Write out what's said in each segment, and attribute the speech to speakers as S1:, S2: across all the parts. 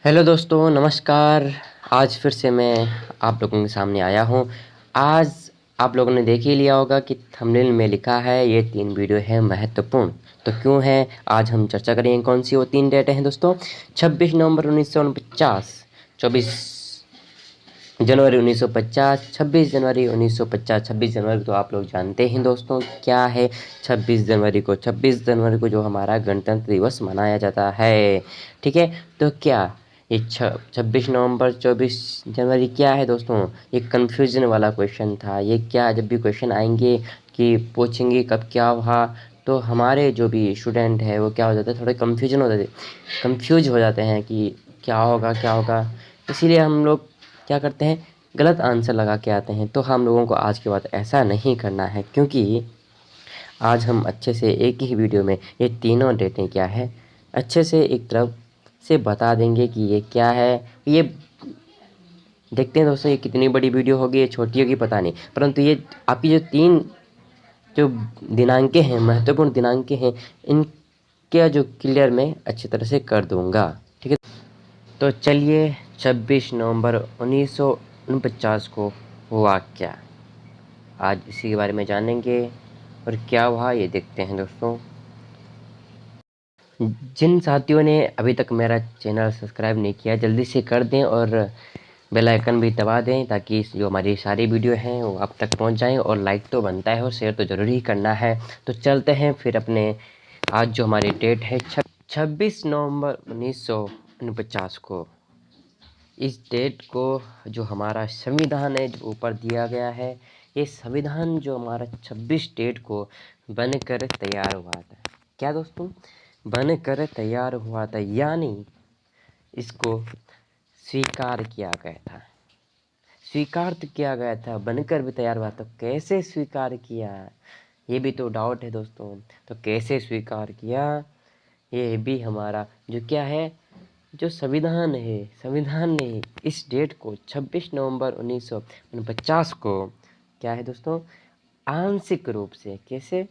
S1: Hello दोस्तों, नमस्कार। आज फिर से मैं आप लोगों के सामने आया हूँ। आज आप लोगों ने देख ही लिया होगा कि थंबनेल में लिखा है ये 3 वीडियो है महत्वपूर्ण। तो क्यों है, आज हम चर्चा करेंगे कौन सी वो 3 डेटें हैं दोस्तों। 26 नवंबर 1949, 24 जनवरी 1950, 26 जनवरी 1950। 26 जनवरी तो आप लोग जानते हैं दोस्तों क्या है। 26 जनवरी को जो हमारा गणतंत्र दिवस मनाया जाता है, ठीक है। तो क्या ये 26 नवंबर 24 जनवरी क्या है दोस्तों, ये कन्फ्यूजन वाला क्वेश्चन था। ये क्या, जब भी क्वेश्चन आएंगे कि पूछेंगे कब क्या हुआ, तो हमारे जो भी स्टूडेंट है वो क्या हो जाता है, थोड़े कंफ्यूज हो जाते हैं कि क्या होगा क्या होगा। इसीलिए हम लोग क्या करते हैं, गलत आंसर लगा के आते हैं। तो हम लोगों को आज के बाद ऐसा नहीं करना है, क्योंकि आज हम अच्छे से एक ही वीडियो में ये तीनों डेटें क्या है अच्छे से एक तरफ से बता देंगे कि ये क्या है। ये देखते हैं दोस्तों, ये कितनी बड़ी वीडियो होगी, ये छोटी होगी पता नहीं, परंतु ये आपकी जो 3 जो दिनांकें हैं, महत्वपूर्ण दिनांकें हैं, इनके जो क्लियर मैं अच्छी तरह से कर दूंगा, ठीक है। तो चलिए, 26 नवंबर 1949 को हुआ क्या, आज इसी के बारे में जानेंगे। और क्या हुआ ये देखते हैं दोस्तों। जिन साथियों ने अभी तक मेरा चैनल सब्सक्राइब नहीं किया, जल्दी से कर दें और बेल आइकन भी दबा दें, ताकि जो हमारी सारी वीडियो हैं वो आप तक पहुंच जाएं। और लाइक तो बनता है और शेयर तो ज़रूर ही करना है। तो चलते हैं फिर अपने, आज जो हमारी डेट है 26 नवंबर 1949 को। इस डेट को जो हमारा संविधान है जो ऊपर दिया गया है, ये संविधान जो हमारा 26 डेट को बनकर तैयार हुआ था। क्या दोस्तों, बनकर तैयार हुआ था, यानी इसको स्वीकार किया गया था। स्वीकार तो किया गया था, बनकर भी तैयार हुआ। तो कैसे स्वीकार किया, ये भी तो डाउट है दोस्तों। तो कैसे स्वीकार किया, ये भी हमारा जो क्या है, जो संविधान है, संविधान ने इस डेट को 26 नवंबर 1949 को क्या है दोस्तों, आंशिक रूप से, कैसे,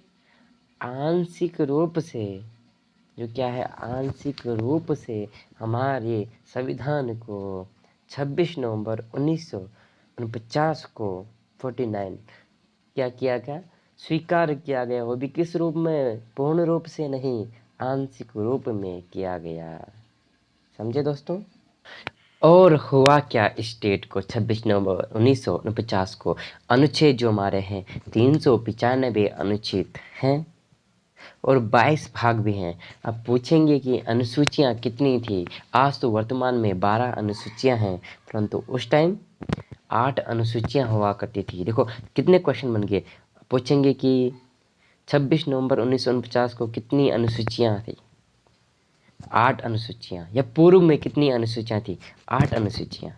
S1: आंशिक रूप से, जो क्या है, आंशिक रूप से हमारे संविधान को 26 नवंबर 1949 को 49 क्या किया गया, स्वीकार किया गया। वो भी किस रूप में, पूर्ण रूप से नहीं, आंशिक रूप में किया गया। समझे दोस्तों। और हुआ क्या, इस डेट को 26 नवंबर 1949 को, अनुच्छेद जो हमारे हैं 395 अनुच्छेद हैं और 22 भाग भी हैं। अब पूछेंगे कि अनुसूचियां कितनी थी। आज तो वर्तमान में 12 अनुसूचियां हैं, परंतु उस टाइम 8 अनुसूचियां हुआ करती थी। देखो कितने क्वेश्चन बन गए। पूछेंगे कि 26 नवंबर 1949 को कितनी अनुसूचियां थी, 8 अनुसूचियां। या पूर्व में कितनी अनुसूचियां थी, 8 अनुसूचियां।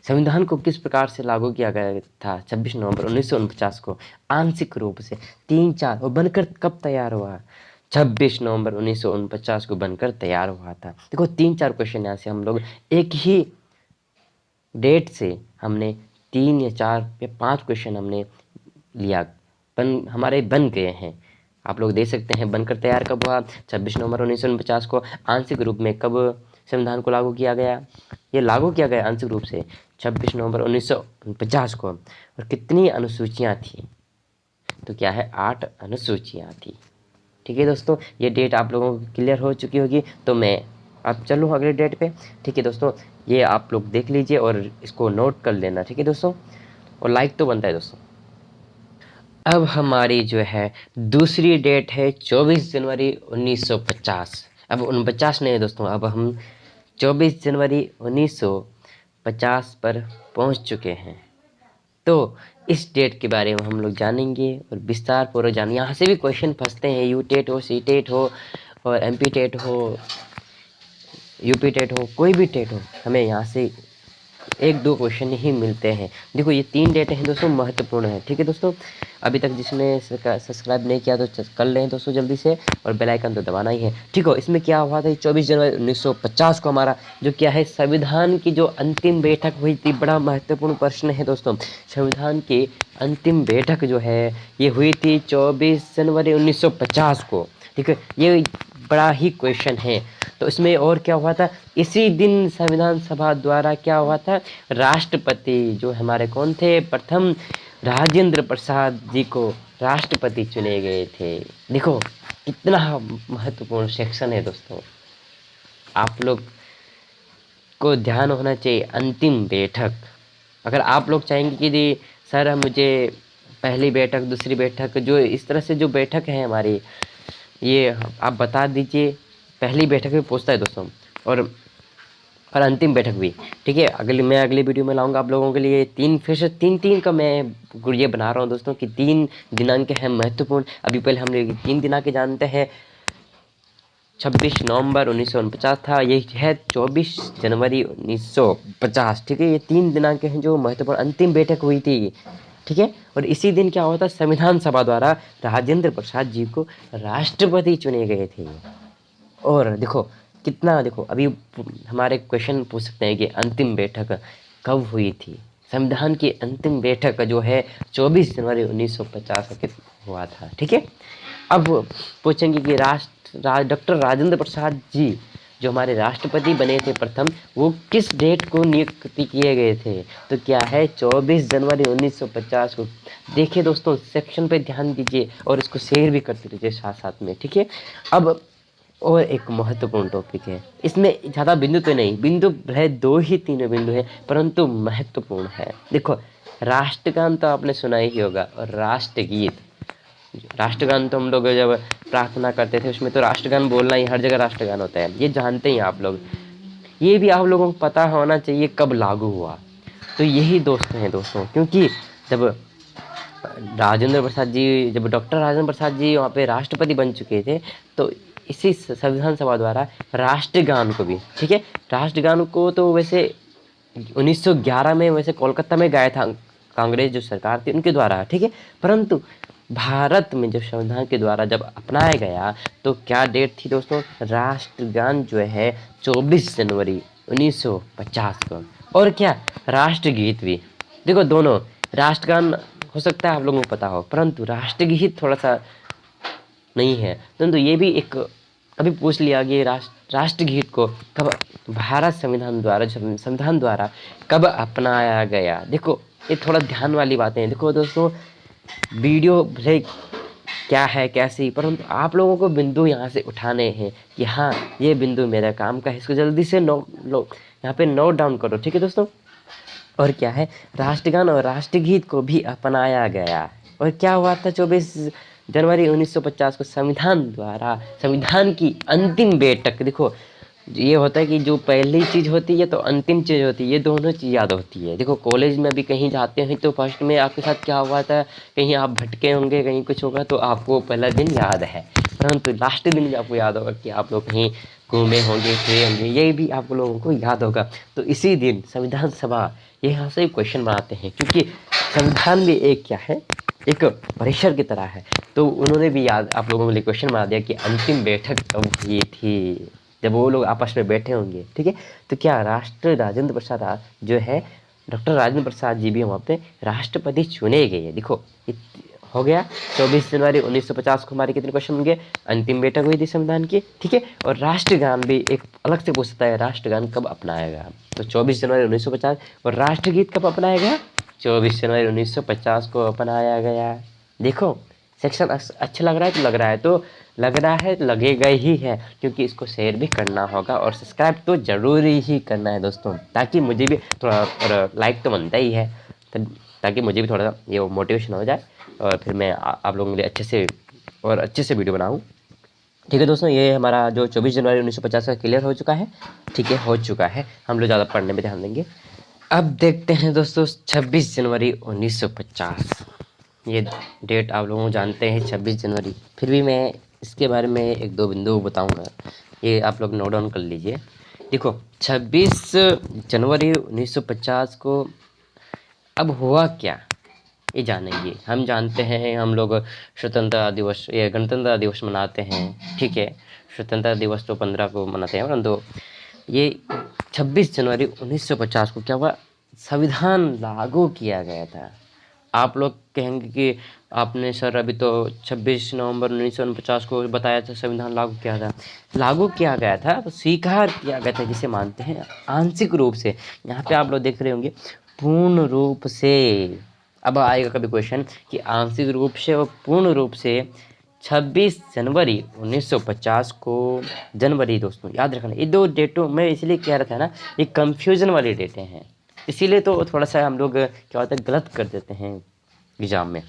S1: संविधान को किस प्रकार से लागू किया गया था 26 नवंबर 1949 को, आंशिक रूप से 3-4। और बनकर कब तैयार हुआ, 26 नवंबर 1949 को बनकर तैयार हुआ था। देखो 3-4 क्वेश्चन यहाँ से हम लोग एक ही डेट से हमने 3 या 4 या 5 क्वेश्चन हमने लिया, हमारे बन गए हैं। आप लोग देख सकते हैं बनकर तैयार कब हुआ, 26 नवंबर 1949 को। आंशिक रूप में कब संविधान को लागू किया गया, ये लागू किया गया आंशिक रूप से 26 नवंबर 1950 को। और कितनी अनुसूचियां थी, तो क्या है, 8 अनुसूचियां थी। ठीक है दोस्तों, ये डेट आप लोगों को क्लियर हो चुकी होगी। तो मैं अब चलूँ अगले डेट पे। ठीक है दोस्तों, ये आप लोग देख लीजिए और इसको नोट कर लेना, ठीक है दोस्तों। और लाइक तो बनता है दोस्तों। अब हमारी जो है दूसरी डेट है 24 जनवरी 1950। अब 49 नहीं है दोस्तों, अब हम 24 जनवरी 1950 पर पहुंच चुके हैं। तो इस डेट के बारे में हम लोग जानेंगे और विस्तार पूर्वक जानेंगे। यहाँ से भी क्वेश्चन फंसते हैं, यू टेट हो, सी टेट हो और एम पी टेट हो, यूपी टेट हो, कोई भी टेट हो, हमें यहाँ से 1-2 क्वेश्चन ही मिलते हैं। देखो ये 3 डेटें हैं दोस्तों, महत्वपूर्ण है। ठीक है दोस्तों, अभी तक जिसने सब्सक्राइब नहीं किया तो कर लें दोस्तों जल्दी से, और बेल आइकन तो दबाना ही है। ठीक हो, इसमें क्या हुआ था, 24 जनवरी 1950 को हमारा जो क्या है, संविधान की जो अंतिम बैठक हुई थी। बड़ा महत्वपूर्ण प्रश्न है दोस्तों, संविधान की अंतिम बैठक जो है ये हुई थी 24 जनवरी 1950 को। ठीक है, ये बड़ा ही क्वेश्चन है। तो इसमें और क्या हुआ था, इसी दिन संविधान सभा द्वारा क्या हुआ था, राष्ट्रपति जो हमारे कौन थे, प्रथम राजेंद्र प्रसाद जी को राष्ट्रपति चुने गए थे। देखो कितना महत्वपूर्ण सेक्शन है दोस्तों, आप लोग को ध्यान होना चाहिए। अंतिम बैठक, अगर आप लोग चाहेंगे कि सर मुझे पहली बैठक, दूसरी बैठक, जो इस तरह से जो बैठक है हमारी, ये आप बता दीजिए। पहली बैठक भी पूछता है दोस्तों, और अंतिम बैठक भी, ठीक है। मैं अगली वीडियो में लाऊंगा आप लोगों के लिए फिर से तीन का मैं ये बना रहा हूँ दोस्तों कि 3 दिनांक हैं महत्वपूर्ण। अभी पहले हम लोग 3 दिनांक जानते हैं। 26 नवंबर 1949 था, ये है 24 जनवरी 1950, ठीक है। ये 3 दिनांक हैं जो महत्वपूर्ण अंतिम बैठक हुई थी, ठीक है। और इसी दिन क्या हुआ था, संविधान सभा द्वारा राजेंद्र प्रसाद जी को राष्ट्रपति चुने गए थे। और देखो कितना, देखो अभी हमारे क्वेश्चन पूछ सकते हैं कि अंतिम बैठक कब हुई थी। संविधान की अंतिम बैठक जो है 24 जनवरी 1950 को हुआ था, ठीक है। अब पूछेंगे कि डॉक्टर राजेंद्र प्रसाद जी जो हमारे राष्ट्रपति बने थे प्रथम, वो किस डेट को नियुक्त किए गए थे, तो क्या है 24 जनवरी 1950 को। देखिए दोस्तों सेक्शन पे ध्यान दीजिए और इसको शेयर भी करते रहिए साथ साथ में, ठीक है। अब और एक महत्वपूर्ण टॉपिक है, इसमें ज़्यादा बिंदु तो नहीं, बिंदु है 2 ही 3 बिंदु है, परंतु महत्वपूर्ण है। देखो राष्ट्रगान तो आपने सुना ही होगा, और राष्ट्रगीत। राष्ट्रगान तो हम लोग जब प्रार्थना करते थे उसमें तो राष्ट्रगान बोलना ही, हर जगह राष्ट्रगान होता है, ये जानते ही आप लोग। ये भी आप लोगों को पता होना चाहिए कब लागू हुआ, तो यही दोस्त हैं दोस्तों, क्योंकि जब डॉक्टर राजेंद्र प्रसाद जी वहाँ पे राष्ट्रपति बन चुके थे, तो इसी संविधान सभा द्वारा राष्ट्रगान को भी, ठीक है। राष्ट्रगान को तो वैसे 1911 में वैसे कोलकाता में गाया था कांग्रेस जो सरकार थी उनके द्वारा, ठीक है। परंतु भारत में जब संविधान के द्वारा जब अपनाया गया तो क्या डेट थी दोस्तों, राष्ट्रगान जो है 24 जनवरी 1950 को। और क्या राष्ट्रगीत भी, देखो दोनों, राष्ट्रगान हो सकता है आप लोगों को पता हो, परंतु राष्ट्रगीत थोड़ा सा नहीं है। परंतु ये भी एक अभी पूछ लिया कि राष्ट्रगीत को कब भारत संविधान द्वारा कब अपनाया गया। देखो ये थोड़ा ध्यान वाली बातें हैं। देखो दोस्तों वीडियो भले क्या है कैसी, परंतु आप लोगों को बिंदु यहाँ से उठाने हैं कि हाँ ये बिंदु मेरा काम का है, इसको जल्दी से यहाँ पे नोट डाउन करो, ठीक है दोस्तों। और क्या है, राष्ट्रगान और राष्ट्रगीत को भी अपनाया गया। और क्या हुआ था 24 जनवरी 1950 को संविधान की अंतिम बैठक। देखो ये होता है कि जो पहली चीज़ होती है तो अंतिम चीज़ होती है, ये दोनों चीज़ याद होती है। देखो कॉलेज में भी कहीं जाते हैं तो फर्स्ट में आपके साथ क्या हुआ था, कहीं आप भटके होंगे, कहीं कुछ होगा तो आपको पहला दिन याद है, परंतु लास्ट दिन भी आपको याद होगा कि आप लोग कहीं घूमे होंगे, फिरे होंगे, ये भी आप लोगों को याद होगा। तो इसी दिन संविधान सभा ये यहाँ से क्वेश्चन बनाते हैं, क्योंकि संविधान भी एक क्या है, एक परिसर की तरह है। तो उन्होंने भी याद आप लोगों के लिए क्वेश्चन बना दिया कि अंतिम बैठक कब हुई थी, जब वो लोग आपस में बैठे होंगे, ठीक है। तो क्या राजेंद्र प्रसाद जो है, डॉक्टर राजेंद्र प्रसाद जी भी वहाँ पे राष्ट्रपति चुने गए। देखो हो गया 24 जनवरी 1950 को हमारे कितने क्वेश्चन होंगे, अंतिम बैठक हुई थी संविधान की, ठीक है। और राष्ट्रगान भी एक अलग से पूछता है, राष्ट्रगान कब अपनाया गया, तो 24 जनवरी 1950। और राष्ट्रगीत कब अपनाया गया, 24 जनवरी 1950 को अपनाया गया। देखो सेक्शन अच्छा लग रहा है तो लगेगा ही है, क्योंकि इसको शेयर भी करना होगा और सब्सक्राइब तो ज़रूरी ही करना है दोस्तों, ताकि मुझे भी थोड़ा, और लाइक तो बनता ही है, ताकि मुझे भी थोड़ा ये मोटिवेशन हो जाए और फिर मैं आप लोगों के लिए अच्छे से वीडियो बनाऊँ, ठीक है दोस्तों। ये हमारा जो 24 जनवरी 1950 का क्लियर हो चुका है, ठीक है, हो चुका है। हम लोग ज़्यादा पढ़ने में ध्यान देंगे। अब देखते हैं दोस्तों 26 जनवरी 1950, ये डेट आप लोगों को जानते हैं 26 जनवरी, फिर भी मैं इसके बारे में 1-2 बिंदु बताऊंगा, ये आप लोग नोट डाउन कर लीजिए। देखो 26 जनवरी 1950 को अब हुआ क्या, ये जानेंगे। हम जानते हैं हम लोग स्वतंत्रता दिवस या गणतंत्र दिवस मनाते हैं, ठीक है। स्वतंत्रता दिवस तो 15 को मनाते हैं, परंतु ये 26 जनवरी 1950 को क्या हुआ, संविधान लागू किया गया था। आप लोग कहेंगे कि आपने सर अभी तो 26 नवंबर 1949 को बताया था संविधान लागू किया था। लागू किया गया था, तो स्वीकार किया गया था जिसे मानते हैं आंशिक रूप से। यहाँ पे आप लोग देख रहे होंगे पूर्ण रूप से। अब आएगा कभी क्वेश्चन कि आंशिक रूप से और पूर्ण रूप से। 26 जनवरी 1950 को, जनवरी दोस्तों याद रखना, ये दो डेटों में इसलिए कह रहा था ना, ये कंफ्यूजन वाली डेटें हैं, इसीलिए तो थोड़ा सा हम लोग क्या होता है गलत कर देते हैं एग्जाम में।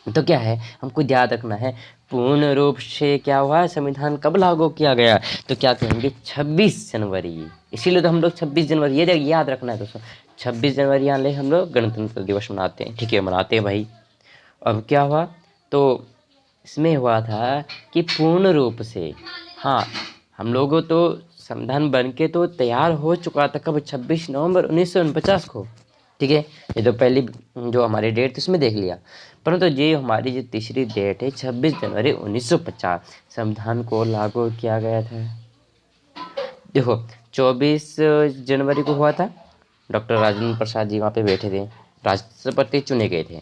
S1: तो क्या है, हमको याद रखना है पूर्ण रूप से क्या हुआ, संविधान कब लागू किया गया, तो क्या कहेंगे 26 जनवरी। इसीलिए तो हम लोग 26 जनवरी ये याद रखना है दोस्तों। 26 जनवरी यहाँ ले हम लोग गणतंत्र दिवस मनाते हैं, ठीक है मनाते हैं भाई। अब क्या हुआ, तो इसमें हुआ था कि पूर्ण रूप से, हाँ हम लोगों तो संविधान बन के तो तैयार हो चुका था कब, 26 नवंबर 1949 को, ठीक है। ये तो पहली जो हमारी डेट थी उसमें देख लिया, परंतु ये हमारी जो तीसरी डेट है 26 जनवरी 1950, संविधान को लागू किया गया था। देखो 24 जनवरी को हुआ था, डॉक्टर राजेंद्र प्रसाद जी वहाँ पे बैठे थे, राष्ट्रपति चुने गए थे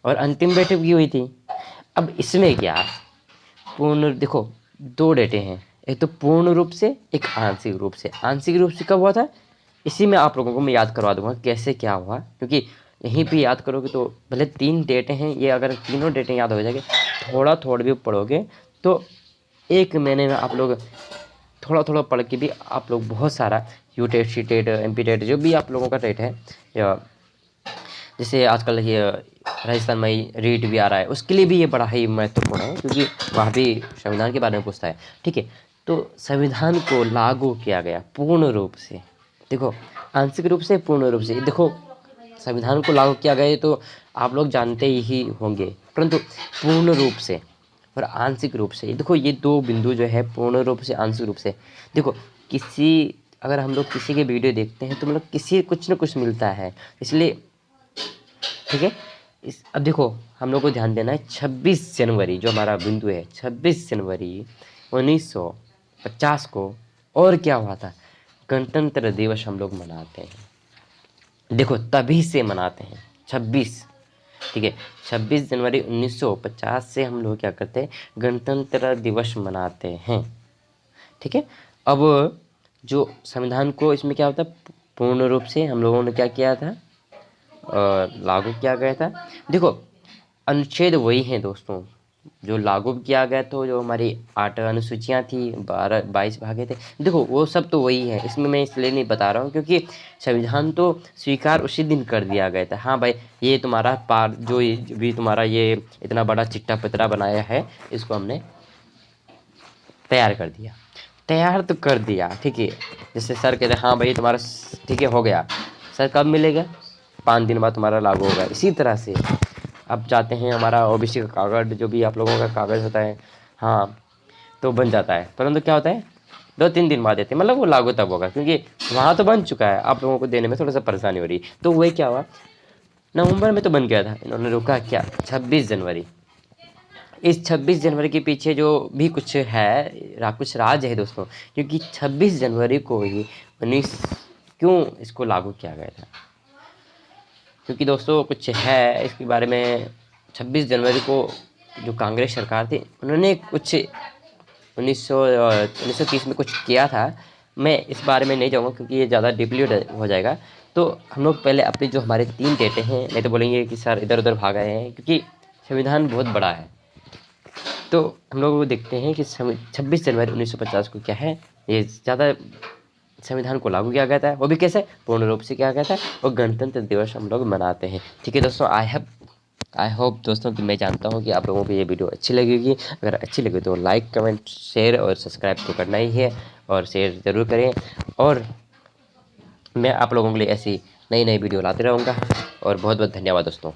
S1: और अंतिम बैठक भी हुई थी। अब इसमें क्या पूर्ण, देखो दो डेटें हैं, एक तो पूर्ण रूप से, एक आंशिक रूप से। आंशिक रूप से कब हुआ था, इसी में आप लोगों को मैं याद करवा दूंगा कैसे क्या हुआ, क्योंकि यहीं पे याद करोगे तो भले 3 डेटें हैं, ये अगर तीनों डेटें याद हो जाएंगे, थोड़ा थोड़ा भी पढ़ोगे तो 1 महीने में आप लोग थोड़ा थोड़ा पढ़ के भी आप लोग बहुत सारा यूटेट शीटेट MP टेट जो भी आप लोगों का टेट है, या जैसे आजकल ये राजस्थान में रीट भी आ रहा है, उसके लिए भी ये बड़ा ही महत्वपूर्ण है, क्योंकि वहाँ भी संविधान के बारे में पूछता है, ठीक है। तो संविधान को लागू किया गया पूर्ण रूप से, देखो आंशिक रूप से पूर्ण रूप से, देखो संविधान को लागू किया गया तो आप लोग जानते ही होंगे, परंतु पूर्ण रूप से और आंशिक रूप से, देखो ये 2 बिंदु जो है, पूर्ण रूप से आंशिक रूप से। देखो किसी, अगर हम लोग किसी के वीडियो देखते हैं तो मतलब किसी कुछ न कुछ मिलता है, इसलिए ठीक है। अब देखो हम लोग को ध्यान देना है 26 जनवरी जो हमारा बिंदु है, 26 जनवरी 1950 को और क्या हुआ था, गणतंत्र दिवस हम लोग मनाते हैं। देखो तभी से मनाते हैं 26, ठीक है 26 जनवरी 1950 से हम लोग क्या करते हैं, गणतंत्र दिवस मनाते हैं, ठीक है। अब जो संविधान को इसमें क्या होता है, पूर्ण रूप से हम लोगों ने क्या किया था, लागू किया गया था। देखो अनुच्छेद वही हैं दोस्तों जो लागू किया गया, तो जो हमारी 8 अनुसूचियाँ थी, 22 भागे थे, देखो वो सब तो वही है, इसमें मैं इसलिए नहीं बता रहा हूँ क्योंकि संविधान तो स्वीकार उसी दिन कर दिया गया था। हाँ भाई ये तुम्हारा पार जो भी तुम्हारा ये इतना बड़ा चिट्टा पतरा बनाया है, इसको हमने तैयार कर दिया, तैयार तो कर दिया, ठीक है। जैसे सर कहते हैं हाँ भाई तुम्हारा ठीक है हो गया, सर कब मिलेगा, 5 दिन बाद तुम्हारा लागू होगा। इसी तरह से अब जाते हैं हमारा OBC का कागज़, जो भी आप लोगों का कागज़ होता है, हाँ तो बन जाता है, परंतु क्या होता है 2-3 दिन बाद देते हैं, मतलब वो लागू तब होगा क्योंकि वहाँ तो बन चुका है, आप लोगों को देने में थोड़ा सा परेशानी हो रही। तो वही क्या हुआ, नवंबर में तो बन गया था, इन्होंने रोका क्या 26 जनवरी। इस 26 जनवरी के पीछे जो भी कुछ है, कुछ राज है दोस्तों, क्योंकि 26 जनवरी को ही 19 क्यों इसको लागू किया गया था, क्योंकि दोस्तों कुछ है इसके बारे में। 26 जनवरी को जो कांग्रेस सरकार थी उन्होंने कुछ 1930 में कुछ किया था, मैं इस बारे में नहीं जाऊँगा क्योंकि ये ज़्यादा डीपली हो जाएगा। तो हम लोग पहले अपनी जो हमारे 3 डेटें हैं, नहीं तो बोलेंगे कि सर इधर उधर भाग आए हैं, क्योंकि संविधान बहुत बड़ा है। तो हम लोग देखते हैं कि 26 जनवरी 1950 को क्या है, ये ज़्यादा संविधान को लागू किया गया था, वो भी कैसे पूर्ण रूप से किया गया था, और गणतंत्र दिवस हम लोग मनाते हैं, ठीक है दोस्तों। आई होप दोस्तों कि मैं जानता हूँ कि आप लोगों को ये वीडियो अच्छी लगेगी। अगर अच्छी लगे तो लाइक कमेंट शेयर और सब्सक्राइब तो करना ही है, और शेयर ज़रूर करें, और मैं आप लोगों के लिए ऐसी नई नई वीडियो लाते रहूँगा। और बहुत बहुत धन्यवाद दोस्तों।